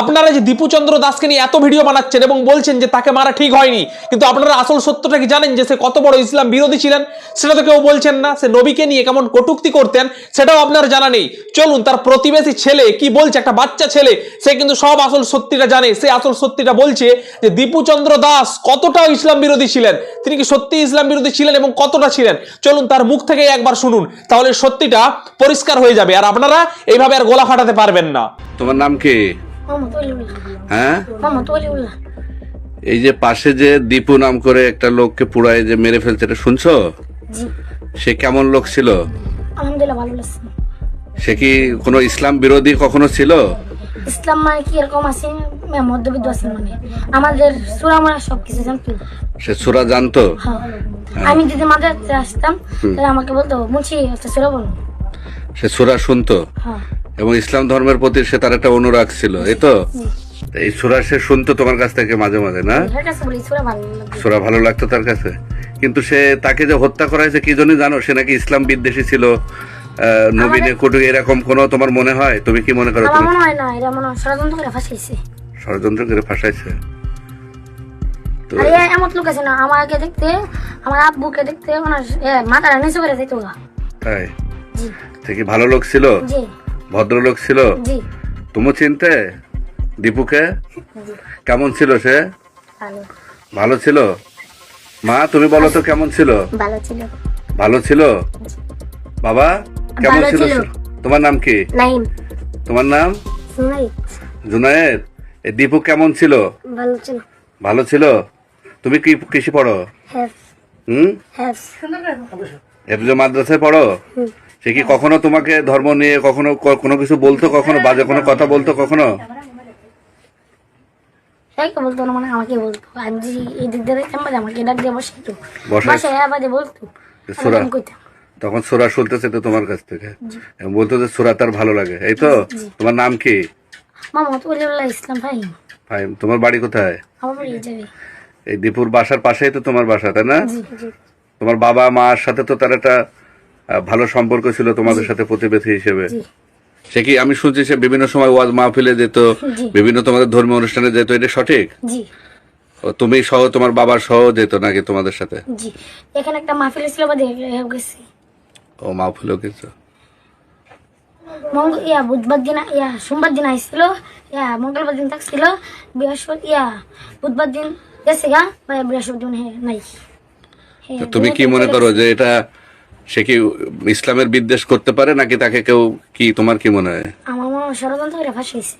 আপনারা যে দীপুচন্দ্র দাসকে নিয়ে এত ভিডিও বানাচ্ছেন এবং বলছেন যে তাকে মারা ঠিক হয়নি, কিন্তু আপনারা আসল সত্যটা কি জানেন যে সে কত বড় ইসলাম বিরোধী ছিলেন? সেটা তো কেউ বলছেন না। সে নবীকে নিয়ে কেমন কটূক্তি করতেন সেটাও আপনার জানা নেই। চলুন তার প্রতিবেশী ছেলে কি বলছে, একটা বাচ্চা ছেলে, সে কিন্তু সব আসল সত্যিটা জানে। সে আসল সত্যিটা বলছে যে দীপুচন্দ্র দাস কতটা ইসলাম বিরোধী ছিলেন, তিনি কি সত্যি ইসলাম বিরোধী ছিলেন এবং কতটা ছিলেন। চলুন তার মুখ থেকে একবার শুনুন, তাহলে সত্যিটা পরিষ্কার হয়ে যাবে আর আপনারা এইভাবে আর গলা ফাটাতে পারবেন না। তোমার নাম কি? হ্যাঁ, এই যে পাশে যে দীপু নাম করে একটা লোককে পুরায় যে মেরে ফেলছে, এটা শুনছো? সে কেমন লোক ছিল? আলহামদুলিল্লাহ ভালো লাগছে। সে কি কোনো ইসলাম বিরোধী কখনো ছিল? ইসলাম মানে কি এরকম আছে, মধ্যবিত্ত আছে, মানে আমাদের সূরা আমরা সবকিছু জানতো। সে সূরা জানতো? হ্যাঁ। আমি যদি মাদ্রাসায় আসতাম তাহলে আমাকে বলতো মুন্সি একটা সূরা বলো। সে সূরা শুনতো হ্যাঁ। এবং ইসলাম ধর্মের প্রতি সে তার একটা অনুরাগ ছিল, এই তো? এই সূরা সে শুনতো তোমার কাছ থেকে মাঝে মাঝে, না? এর কাছে বলি সূরা ভালো লাগে। সূরা ভালো লাগতো তার কাছে, কিন্তু সে তাকে যে হত্যা করা হয়েছে কি জন্য জানো? সে নাকি ইসলাম বিদ্বেষী ছিল, নবীনে কটু, এরকম কোন তোমার মনে হয়? তুমি কি মনে করো? আমার মনে হয় না, এটা মনে হয় ষড়যন্ত্র করে ফাঁসাইছে। ষড়যন্ত্র করে ফাঁসাইছে? তো আর এমন লোক আছে না, আমাকে দেখতে, আমার আব্বুকে দেখতে মানে মাথাটা নিচু করে দিত। তাই? জি সে কি ভালো লোক ছিল? জি ভদ্রলোক ছিল? জি তুমি চিনতে দীপুকে? জি কেমন ছিল সে? ভালো ভালো ছিল? মা তুমি বলো তো কেমন ছিল? ভালো ছিল। ভালো ছিল? বাবা কেমন ভালো ছিল? ছিল। তোমার নাম কি? নাইম। তোমার নাম? সুনাইত। জুনায়েদ। এই দীপু কেমন ছিল? ভালো ছিল। ভালো ছিল? তুমি কি কৃষি পড়ো? হ্যাঁ হ্যাঁ হেফজে মাদ্রাসায় পড়ো? সে কি কখনো তোমাকে ধর্ম নিয়ে কখনো কোনো কিছু বলতো, কখনো বাজে কোনো কথা বলতো কখনো? সবাইকে বলতো না, মানে আমাকে বলতো। আমি যে এই দিক দিয়ে দেখতাম বাজে আমাকে ডাক দিয়ে বসে তো বসাই? বাসায় বাজে বলতো। সূরা আমি কইতাম তখন সূরা শুনতেছে তো তোমার কাছ থেকে, এবং বলতো যে সূরা তার ভালো লাগে, এই তো? তোমার নাম কি? মোহাম্মদ ওলিউল্লাহ ইসলাম ভাই। ভাই তোমার বাড়ি কোথায়? আমার বাড়ি যাবে। এই দীপুর বাসার পাশেই তো তোমার বাসা, তাই না? জি জি তোমার বাবা মার সাথে তো তার একটা ভালো সম্পর্ক ছিল তোমাদের সাথে প্রতিবেশী হিসেবে। জি সে কি, আমি শুনছি সে বিভিন্ন সময় ওয়াজ মাহফিলে যেত, জি। বিভিন্ন তোমাদের ধর্মীয় অনুষ্ঠানে যেত, এটা সঠিক? জি ও, তুমি সহ তোমার বাবার সহ যেত নাকি তোমাদের সাথে? জি এখানে একটা মাহফিল ছিল বাজে গেছি। ও মাহফিলেও কিছু? বুধবার দিন সোমবার দিন আসছিল, মঙ্গলবার দিন থাকছিল, বৃহস্পতি বুধবার দিন গেছে গা, বৃহস্পতি দিন নাই। তো তুমি কি মনে করো যে এটা সে কি ইসলামের বিদ্বেষ করতে পারে নাকি তাকে কেউ, কি তোমার কি মনে হয়? আমার মনে হয় ষড়যন্ত্র করে ফাঁসাইছে।